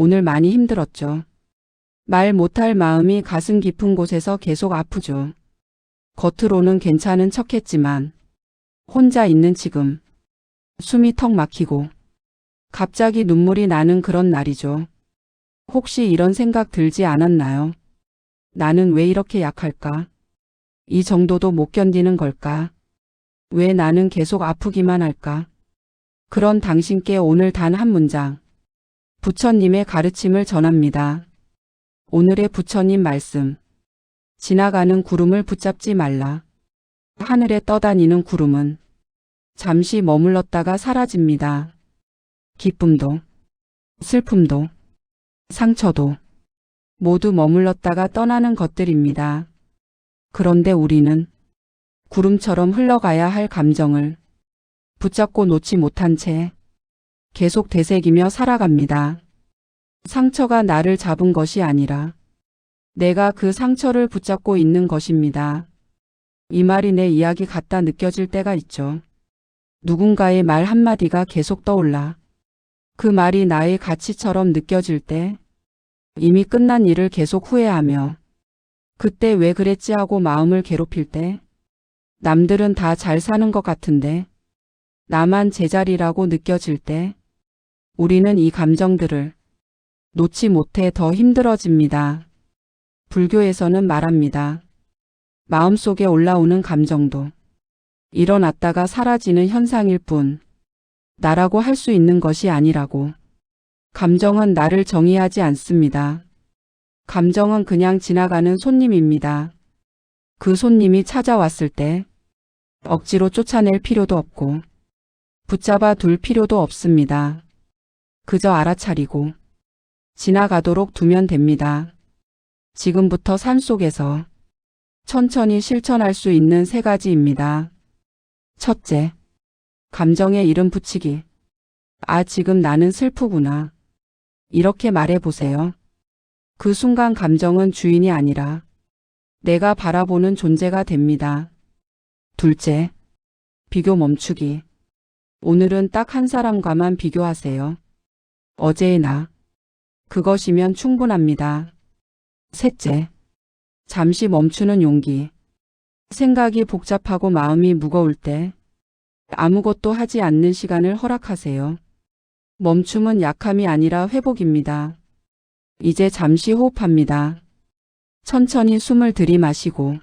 오늘 많이 힘들었죠. 말 못할 마음이 가슴 깊은 곳에서 계속 아프죠. 겉으로는 괜찮은 척했지만 혼자 있는 지금 숨이 턱 막히고 갑자기 눈물이 나는 그런 날이죠. 혹시 이런 생각 들지 않았나요? 나는 왜 이렇게 약할까? 이 정도도 못 견디는 걸까? 왜 나는 계속 아프기만 할까? 그런 당신께 오늘 단 한 문장, 부처님의 가르침을 전합니다. 오늘의 부처님 말씀. 지나가는 구름을 붙잡지 말라. 하늘에 떠다니는 구름은 잠시 머물렀다가 사라집니다. 기쁨도, 슬픔도, 상처도 모두 머물렀다가 떠나는 것들입니다. 그런데 우리는 구름처럼 흘러가야 할 감정을 붙잡고 놓지 못한 채 계속 되새기며 살아갑니다. 상처가 나를 잡은 것이 아니라 내가 그 상처를 붙잡고 있는 것입니다. 이 말이 내 이야기 같다 느껴질 때가 있죠. 누군가의 말 한마디가 계속 떠올라 그 말이 나의 가치처럼 느껴질 때 이미 끝난 일을 계속 후회하며 그때 왜 그랬지 하고 마음을 괴롭힐 때 남들은 다 잘 사는 것 같은데 나만 제자리라고 느껴질 때 우리는 이 감정들을 놓지 못해 더 힘들어집니다. 불교에서는 말합니다. 마음속에 올라오는 감정도 일어났다가 사라지는 현상일 뿐 나라고 할 수 있는 것이 아니라고. 감정은 나를 정의하지 않습니다. 감정은 그냥 지나가는 손님입니다. 그 손님이 찾아왔을 때 억지로 쫓아낼 필요도 없고 붙잡아 둘 필요도 없습니다. 그저 알아차리고 지나가도록 두면 됩니다. 지금부터 산속에서 천천히 실천할 수 있는 3가지입니다. 첫째, 감정에 이름 붙이기. 아, 지금 나는 슬프구나. 이렇게 말해보세요. 그 순간 감정은 주인이 아니라 내가 바라보는 존재가 됩니다. 둘째, 비교 멈추기. 오늘은 딱 한 사람과만 비교하세요. 어제의 나. 그것이면 충분합니다. 셋째, 잠시 멈추는 용기. 생각이 복잡하고 마음이 무거울 때 아무것도 하지 않는 시간을 허락하세요. 멈춤은 약함이 아니라 회복입니다. 이제 잠시 호흡합니다. 천천히 숨을 들이마시고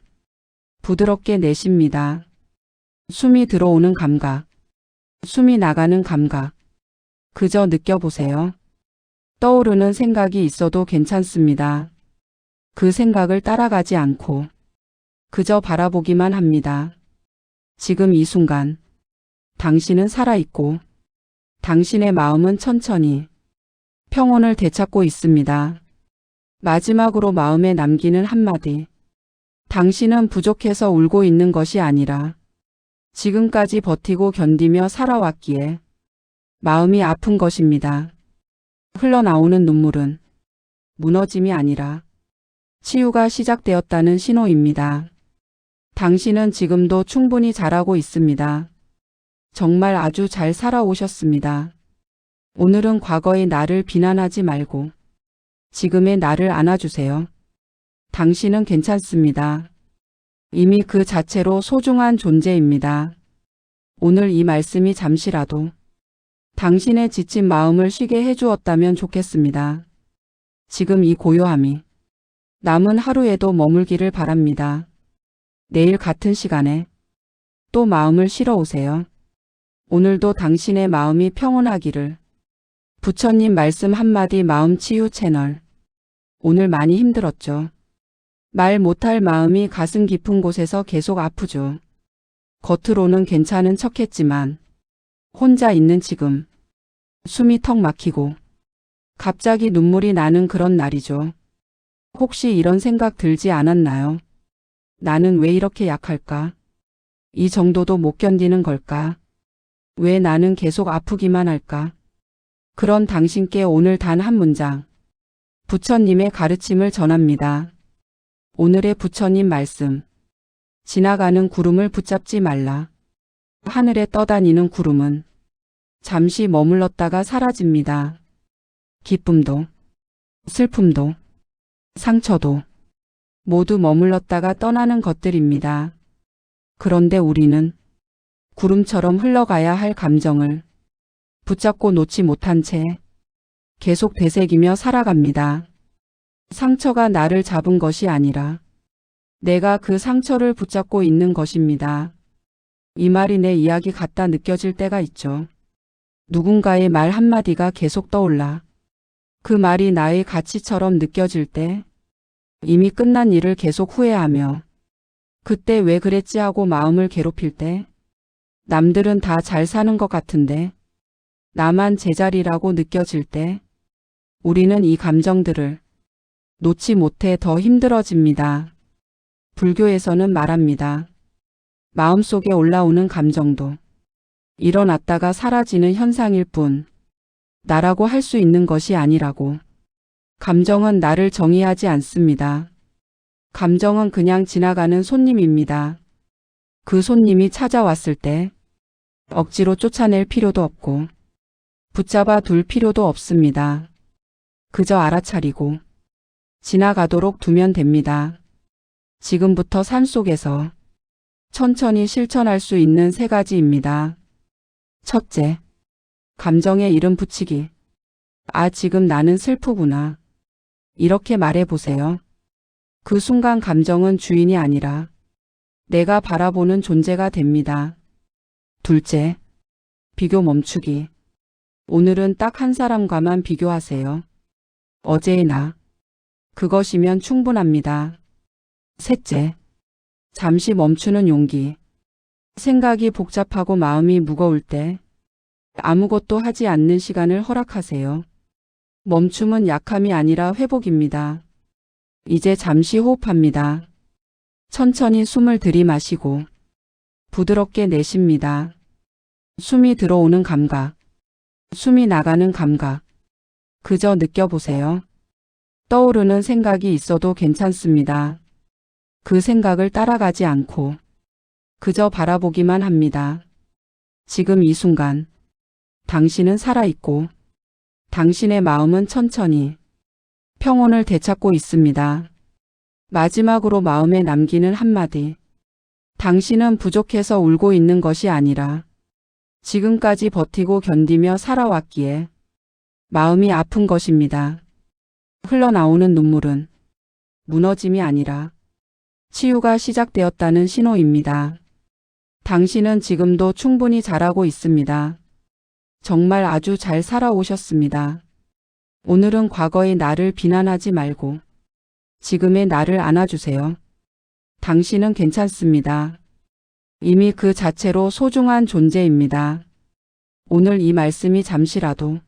부드럽게 내쉽니다. 숨이 들어오는 감각, 숨이 나가는 감각. 그저 느껴보세요. 떠오르는 생각이 있어도 괜찮습니다. 그 생각을 따라가지 않고 그저 바라보기만 합니다. 지금 이 순간 당신은 살아있고 당신의 마음은 천천히 평온을 되찾고 있습니다. 마지막으로 마음에 남기는 한마디. 당신은 부족해서 울고 있는 것이 아니라 지금까지 버티고 견디며 살아왔기에 마음이 아픈 것입니다. 흘러나오는 눈물은 무너짐이 아니라 치유가 시작되었다는 신호입니다. 당신은 지금도 충분히 잘하고 있습니다. 정말 아주 잘 살아오셨습니다. 오늘은 과거의 나를 비난하지 말고 지금의 나를 안아주세요. 당신은 괜찮습니다. 이미 그 자체로 소중한 존재입니다. 오늘 이 말씀이 잠시라도 당신의 지친 마음을 쉬게 해주었다면 좋겠습니다. 지금 이 고요함이 남은 하루에도 머물기를 바랍니다. 내일 같은 시간에 또 마음을 실어 오세요. 오늘도 당신의 마음이 평온하기를. 부처님 말씀 한마디 마음치유 채널. 오늘 많이 힘들었죠. 말 못할 마음이 가슴 깊은 곳에서 계속 아프죠. 겉으로는 괜찮은 척했지만 혼자 있는 지금 숨이 턱 막히고 갑자기 눈물이 나는 그런 날이죠. 혹시 이런 생각 들지 않았나요? 나는 왜 이렇게 약할까? 이 정도도 못 견디는 걸까? 왜 나는 계속 아프기만 할까? 그런 당신께 오늘 단 한 문장, 부처님의 가르침을 전합니다. 오늘의 부처님 말씀. 지나가는 구름을 붙잡지 말라. 하늘에 떠다니는 구름은 잠시 머물렀다가 사라집니다. 기쁨도, 슬픔도, 상처도 모두 머물렀다가 떠나는 것들입니다. 그런데 우리는 구름처럼 흘러가야 할 감정을 붙잡고 놓지 못한 채 계속 되새기며 살아갑니다. 상처가 나를 잡은 것이 아니라 내가 그 상처를 붙잡고 있는 것입니다. 이 말이 내 이야기 같다 느껴질 때가 있죠. 누군가의 말 한마디가 계속 떠올라 그 말이 나의 가치처럼 느껴질 때 이미 끝난 일을 계속 후회하며 그때 왜 그랬지 하고 마음을 괴롭힐 때 남들은 다 잘 사는 것 같은데 나만 제자리라고 느껴질 때 우리는 이 감정들을 놓지 못해 더 힘들어집니다. 불교에서는 말합니다. 마음속에 올라오는 감정도 일어났다가 사라지는 현상일 뿐 나라고 할 수 있는 것이 아니라고. 감정은 나를 정의하지 않습니다. 감정은 그냥 지나가는 손님입니다. 그 손님이 찾아왔을 때 억지로 쫓아낼 필요도 없고 붙잡아 둘 필요도 없습니다. 그저 알아차리고 지나가도록 두면 됩니다. 지금부터 산속에서 천천히 실천할 수 있는 3가지입니다. 첫째, 감정에 이름 붙이기. 아, 지금 나는 슬프구나. 이렇게 말해보세요. 그 순간 감정은 주인이 아니라 내가 바라보는 존재가 됩니다. 둘째, 비교 멈추기. 오늘은 딱 한 사람과만 비교하세요. 어제의 나. 그것이면 충분합니다. 셋째, 잠시 멈추는 용기. 생각이 복잡하고 마음이 무거울 때 아무것도 하지 않는 시간을 허락하세요. 멈춤은 약함이 아니라 회복입니다. 이제 잠시 호흡합니다. 천천히 숨을 들이마시고 부드럽게 내쉽니다. 숨이 들어오는 감각, 숨이 나가는 감각. 그저 느껴보세요. 떠오르는 생각이 있어도 괜찮습니다. 그 생각을 따라가지 않고 그저 바라보기만 합니다. 지금 이 순간 당신은 살아있고 당신의 마음은 천천히 평온을 되찾고 있습니다. 마지막으로 마음에 남기는 한마디. 당신은 부족해서 울고 있는 것이 아니라 지금까지 버티고 견디며 살아왔기에 마음이 아픈 것입니다. 흘러나오는 눈물은 무너짐이 아니라 치유가 시작되었다는 신호입니다. 당신은 지금도 충분히 잘하고 있습니다. 정말 아주 잘 살아오셨습니다. 오늘은 과거의 나를 비난하지 말고 지금의 나를 안아주세요. 당신은 괜찮습니다. 이미 그 자체로 소중한 존재입니다. 오늘 이 말씀이 잠시라도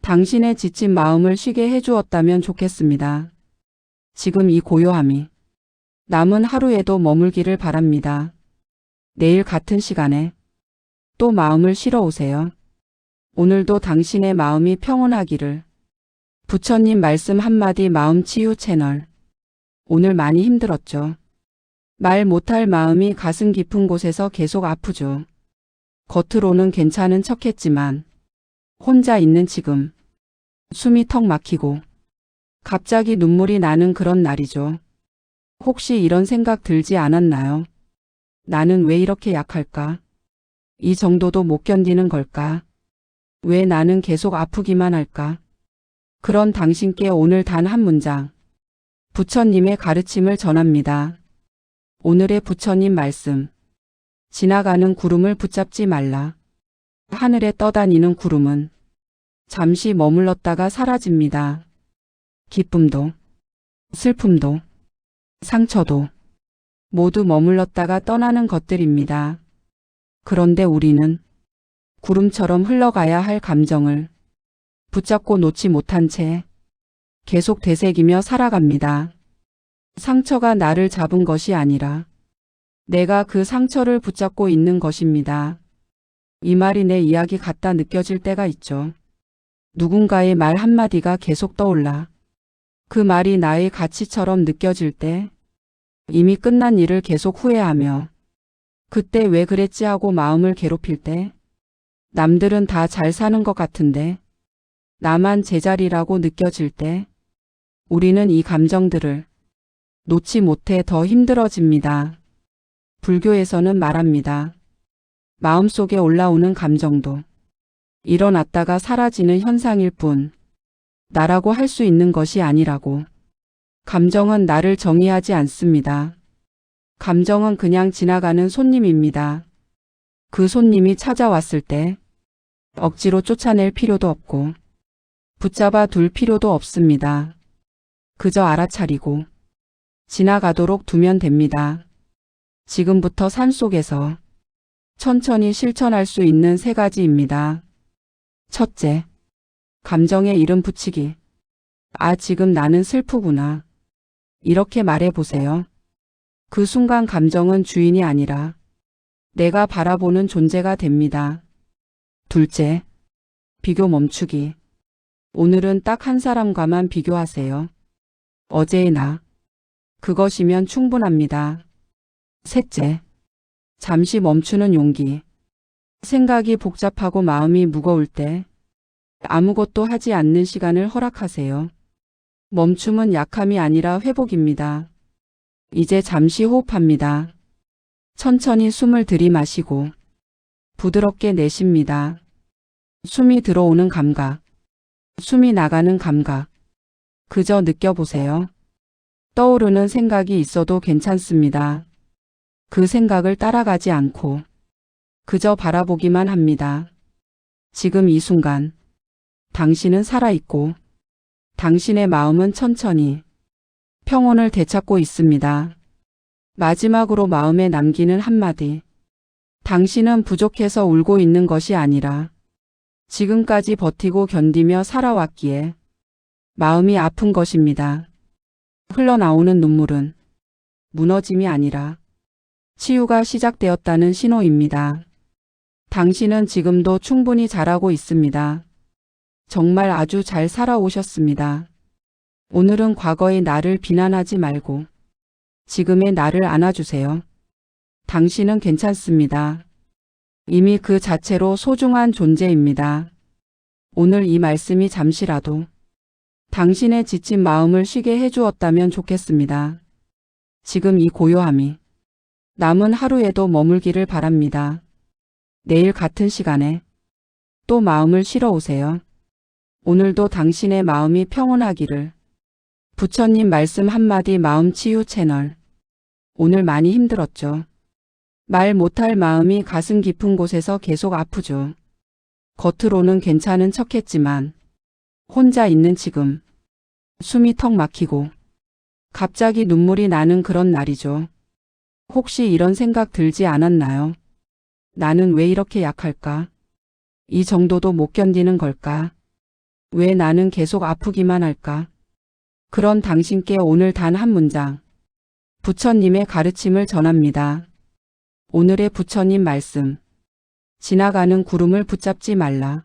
당신의 지친 마음을 쉬게 해주었다면 좋겠습니다. 지금 이 고요함이 남은 하루에도 머물기를 바랍니다. 내일 같은 시간에 또 마음을 실어 오세요. 오늘도 당신의 마음이 평온하기를. 부처님 말씀 한마디 마음치유 채널. 오늘 많이 힘들었죠. 말 못할 마음이 가슴 깊은 곳에서 계속 아프죠. 겉으로는 괜찮은 척했지만 혼자 있는 지금 숨이 턱 막히고 갑자기 눈물이 나는 그런 날이죠. 혹시 이런 생각 들지 않았나요? 나는 왜 이렇게 약할까? 이 정도도 못 견디는 걸까? 왜 나는 계속 아프기만 할까? 그런 당신께 오늘 단 한 문장, 부처님의 가르침을 전합니다. 오늘의 부처님 말씀. 지나가는 구름을 붙잡지 말라. 하늘에 떠다니는 구름은 잠시 머물렀다가 사라집니다. 기쁨도, 슬픔도, 상처도 모두 머물렀다가 떠나는 것들입니다. 그런데 우리는 구름처럼 흘러가야 할 감정을 붙잡고 놓지 못한 채 계속 되새기며 살아갑니다. 상처가 나를 잡은 것이 아니라 내가 그 상처를 붙잡고 있는 것입니다. 이 말이 내 이야기 같다 느껴질 때가 있죠. 누군가의 말 한마디가 계속 떠올라 그 말이 나의 가치처럼 느껴질 때 이미 끝난 일을 계속 후회하며 그때 왜 그랬지 하고 마음을 괴롭힐 때 남들은 다 잘 사는 것 같은데 나만 제자리라고 느껴질 때 우리는 이 감정들을 놓지 못해 더 힘들어집니다. 불교에서는 말합니다. 마음속에 올라오는 감정도 일어났다가 사라지는 현상일 뿐 나라고 할 수 있는 것이 아니라고. 감정은 나를 정의하지 않습니다. 감정은 그냥 지나가는 손님입니다. 그 손님이 찾아왔을 때 억지로 쫓아낼 필요도 없고 붙잡아 둘 필요도 없습니다. 그저 알아차리고 지나가도록 두면 됩니다. 지금부터 산속에서 천천히 실천할 수 있는 3가지입니다. 첫째, 감정에 이름 붙이기. 아, 지금 나는 슬프구나. 이렇게 말해보세요. 그 순간 감정은 주인이 아니라 내가 바라보는 존재가 됩니다. 둘째, 비교 멈추기. 오늘은 딱 한 사람과만 비교하세요. 어제의 나. 그것이면 충분합니다. 셋째, 잠시 멈추는 용기. 생각이 복잡하고 마음이 무거울 때 아무것도 하지 않는 시간을 허락하세요. 멈춤은 약함이 아니라 회복입니다. 이제 잠시 호흡합니다. 천천히 숨을 들이마시고 부드럽게 내쉽니다. 숨이 들어오는 감각, 숨이 나가는 감각. 그저 느껴보세요. 떠오르는 생각이 있어도 괜찮습니다. 그 생각을 따라가지 않고 그저 바라보기만 합니다. 지금 이 순간 당신은 살아있고 당신의 마음은 천천히 평온을 되찾고 있습니다. 마지막으로 마음에 남기는 한마디. 당신은 부족해서 울고 있는 것이 아니라 지금까지 버티고 견디며 살아왔기에 마음이 아픈 것입니다. 흘러나오는 눈물은 무너짐이 아니라 치유가 시작되었다는 신호입니다. 당신은 지금도 충분히 잘하고 있습니다. 정말 아주 잘 살아오셨습니다. 오늘은 과거의 나를 비난하지 말고 지금의 나를 안아주세요. 당신은 괜찮습니다. 이미 그 자체로 소중한 존재입니다. 오늘 이 말씀이 잠시라도 당신의 지친 마음을 쉬게 해주었다면 좋겠습니다. 지금 이 고요함이 남은 하루에도 머물기를 바랍니다. 내일 같은 시간에 또 마음을 실어 오세요. 오늘도 당신의 마음이 평온하기를. 부처님 말씀 한마디 마음치유 채널. 오늘 많이 힘들었죠? 말 못할 마음이 가슴 깊은 곳에서 계속 아프죠. 겉으로는 괜찮은 척했지만 혼자 있는 지금 숨이 턱 막히고 갑자기 눈물이 나는 그런 날이죠. 혹시 이런 생각 들지 않았나요? 나는 왜 이렇게 약할까? 이 정도도 못 견디는 걸까? 왜 나는 계속 아프기만 할까? 그런 당신께 오늘 단 한 문장, 부처님의 가르침을 전합니다. 오늘의 부처님 말씀. 지나가는 구름을 붙잡지 말라.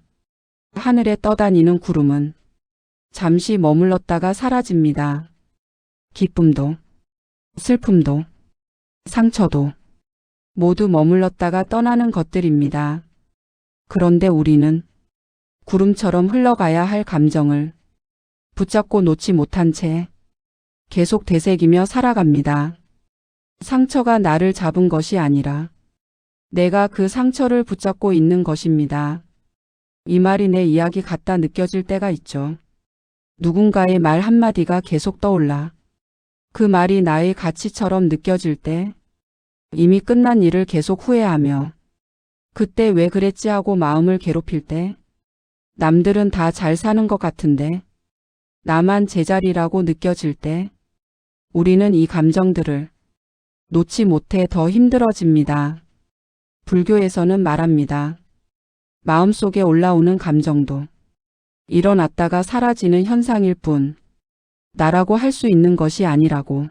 하늘에 떠다니는 구름은 잠시 머물렀다가 사라집니다. 기쁨도, 슬픔도, 상처도 모두 머물렀다가 떠나는 것들입니다. 그런데 우리는 구름처럼 흘러가야 할 감정을 붙잡고 놓지 못한 채 계속 되새기며 살아갑니다. 상처가 나를 잡은 것이 아니라 내가 그 상처를 붙잡고 있는 것입니다. 이 말이 내 이야기 같다 느껴질 때가 있죠. 누군가의 말 한마디가 계속 떠올라 그 말이 나의 가치처럼 느껴질 때 이미 끝난 일을 계속 후회하며 그때 왜 그랬지 하고 마음을 괴롭힐 때 남들은 다 잘 사는 것 같은데 나만 제자리라고 느껴질 때 우리는 이 감정들을 놓지 못해 더 힘들어집니다. 불교에서는 말합니다. 마음속에 올라오는 감정도 일어났다가 사라지는 현상일 뿐 나라고 할 수 있는 것이 아니라고.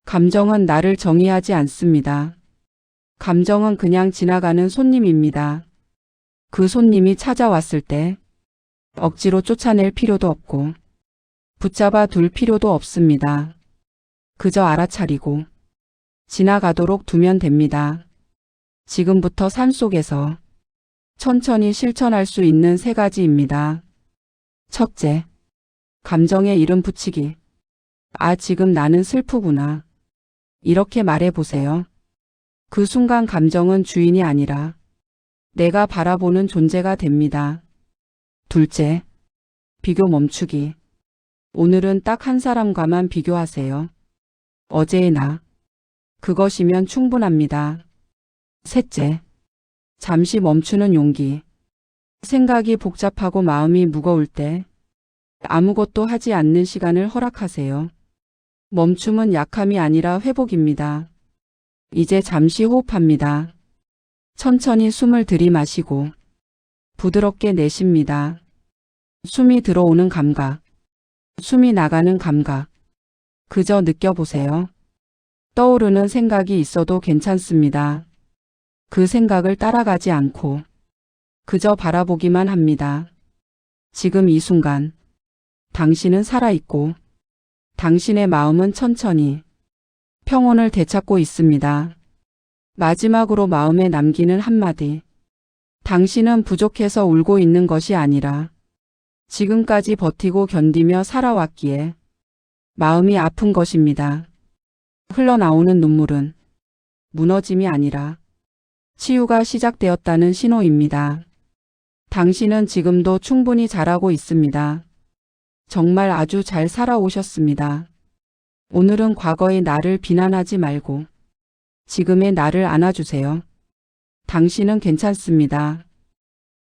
감정은 나를 정의하지 않습니다. 감정은 그냥 지나가는 손님입니다. 그 손님이 찾아왔을 때 억지로 쫓아낼 필요도 없고 붙잡아 둘 필요도 없습니다. 그저 알아차리고 지나가도록 두면 됩니다. 지금부터 산속에서 천천히 실천할 수 있는 3가지입니다. 첫째, 감정에 이름 붙이기. 아, 지금 나는 슬프구나. 이렇게 말해보세요. 그 순간 감정은 주인이 아니라 내가 바라보는 존재가 됩니다. 둘째, 비교 멈추기. 오늘은 딱 한 사람과만 비교하세요. 어제의 나. 그것이면 충분합니다. 셋째, 잠시 멈추는 용기. 생각이 복잡하고 마음이 무거울 때 아무것도 하지 않는 시간을 허락하세요. 멈춤은 약함이 아니라 회복입니다. 이제 잠시 호흡합니다. 천천히 숨을 들이마시고 부드럽게 내쉽니다. 숨이 들어오는 감각, 숨이 나가는 감각. 그저 느껴보세요. 떠오르는 생각이 있어도 괜찮습니다. 그 생각을 따라가지 않고 그저 바라보기만 합니다. 지금 이 순간 당신은 살아있고 당신의 마음은 천천히 평온을 되찾고 있습니다. 마지막으로 마음에 남기는 한마디. 당신은 부족해서 울고 있는 것이 아니라 지금까지 버티고 견디며 살아왔기에 마음이 아픈 것입니다. 흘러나오는 눈물은 무너짐이 아니라 치유가 시작되었다는 신호입니다. 당신은 지금도 충분히 잘하고 있습니다. 정말 아주 잘 살아오셨습니다. 오늘은 과거의 나를 비난하지 말고 지금의 나를 안아주세요. 당신은 괜찮습니다.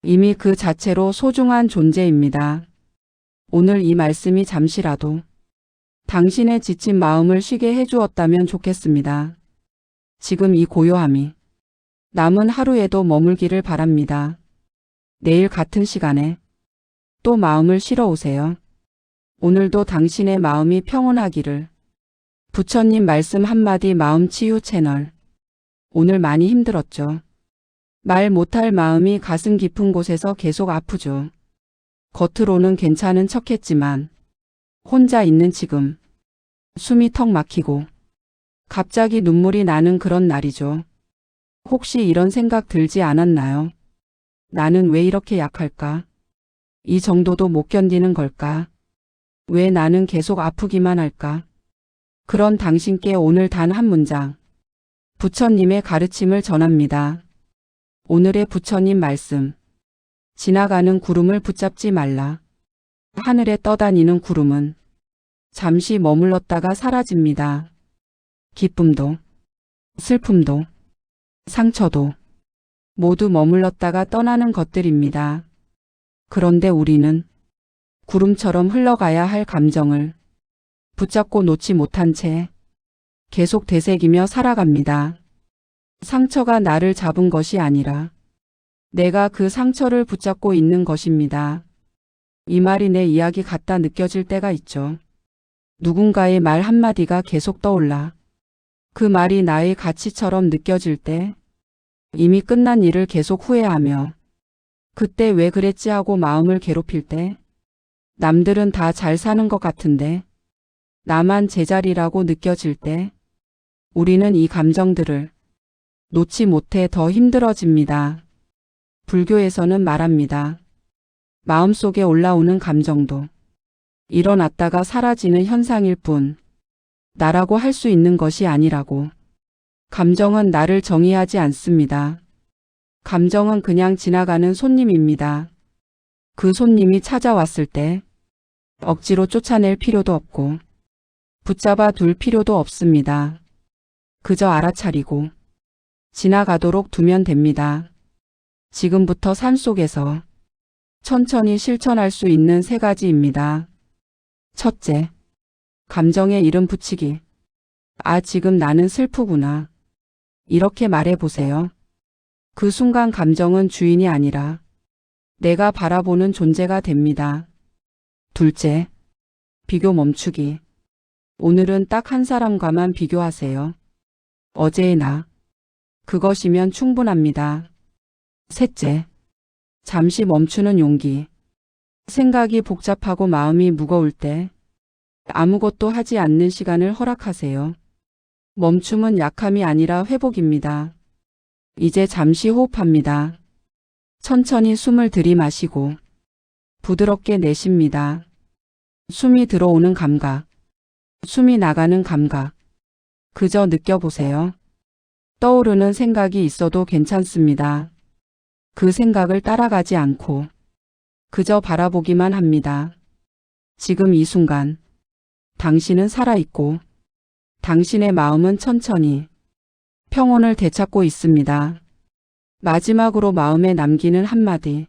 이미 그 자체로 소중한 존재입니다. 오늘 이 말씀이 잠시라도 당신의 지친 마음을 쉬게 해주었다면 좋겠습니다. 지금 이 고요함이 남은 하루에도 머물기를 바랍니다. 내일 같은 시간에 또 마음을 실어 오세요. 오늘도 당신의 마음이 평온하기를. 부처님 말씀 한마디 마음치유 채널. 오늘 많이 힘들었죠? 말 못할 마음이 가슴 깊은 곳에서 계속 아프죠. 겉으로는 괜찮은 척했지만 혼자 있는 지금 숨이 턱 막히고 갑자기 눈물이 나는 그런 날이죠. 혹시 이런 생각 들지 않았나요? 나는 왜 이렇게 약할까? 이 정도도 못 견디는 걸까? 왜 나는 계속 아프기만 할까? 그런 당신께 오늘 단 한 문장, 부처님의 가르침을 전합니다. 오늘의 부처님 말씀. 지나가는 구름을 붙잡지 말라. 하늘에 떠다니는 구름은 잠시 머물렀다가 사라집니다. 기쁨도, 슬픔도, 상처도 모두 머물렀다가 떠나는 것들입니다. 그런데 우리는 구름처럼 흘러가야 할 감정을 붙잡고 놓지 못한 채 계속 되새기며 살아갑니다. 상처가 나를 잡은 것이 아니라 내가 그 상처를 붙잡고 있는 것입니다. 이 말이 내 이야기 같다 느껴질 때가 있죠. 누군가의 말 한마디가 계속 떠올라 그 말이 나의 가치처럼 느껴질 때 이미 끝난 일을 계속 후회하며 그때 왜 그랬지 하고 마음을 괴롭힐 때 남들은 다 잘 사는 것 같은데 나만 제자리라고 느껴질 때 우리는 이 감정들을 놓지 못해 더 힘들어집니다. 불교에서는 말합니다. 마음속에 올라오는 감정도 일어났다가 사라지는 현상일 뿐 나라고 할 수 있는 것이 아니라고. 감정은 나를 정의하지 않습니다. 감정은 그냥 지나가는 손님입니다. 그 손님이 찾아왔을 때 억지로 쫓아낼 필요도 없고 붙잡아 둘 필요도 없습니다. 그저 알아차리고 지나가도록 두면 됩니다. 지금부터 산속에서 천천히 실천할 수 있는 3가지입니다. 첫째, 감정에 이름 붙이기. 아, 지금 나는 슬프구나. 이렇게 말해보세요. 그 순간 감정은 주인이 아니라 내가 바라보는 존재가 됩니다. 둘째, 비교 멈추기. 오늘은 딱 한 사람과만 비교하세요. 어제의 나. 그것이면 충분합니다. 셋째, 잠시 멈추는 용기. 생각이 복잡하고 마음이 무거울 때 아무것도 하지 않는 시간을 허락하세요. 멈춤은 약함이 아니라 회복입니다. 이제 잠시 호흡합니다. 천천히 숨을 들이마시고 부드럽게 내쉽니다. 숨이 들어오는 감각, 숨이 나가는 감각. 그저 느껴보세요. 떠오르는 생각이 있어도 괜찮습니다. 그 생각을 따라가지 않고 그저 바라보기만 합니다. 지금 이 순간 당신은 살아있고 당신의 마음은 천천히 평온을 되찾고 있습니다. 마지막으로 마음에 남기는 한마디.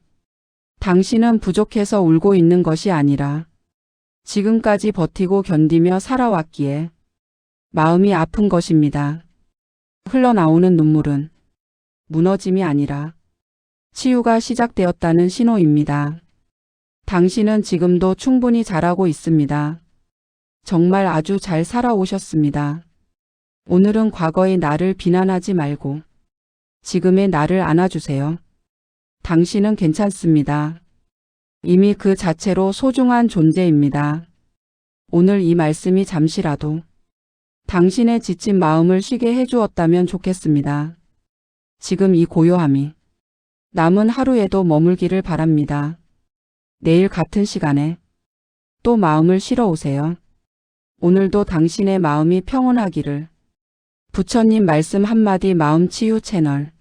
당신은 부족해서 울고 있는 것이 아니라 지금까지 버티고 견디며 살아왔기에 마음이 아픈 것입니다. 흘러나오는 눈물은 무너짐이 아니라 치유가 시작되었다는 신호입니다. 당신은 지금도 충분히 잘하고 있습니다. 정말 아주 잘 살아오셨습니다. 오늘은 과거의 나를 비난하지 말고 지금의 나를 안아주세요. 당신은 괜찮습니다. 이미 그 자체로 소중한 존재입니다. 오늘 이 말씀이 잠시라도 당신의 지친 마음을 쉬게 해주었다면 좋겠습니다. 지금 이 고요함이 남은 하루에도 머물기를 바랍니다. 내일 같은 시간에 또 마음을 실어 오세요. 오늘도 당신의 마음이 평온하기를. 부처님 말씀 한마디 마음치유 채널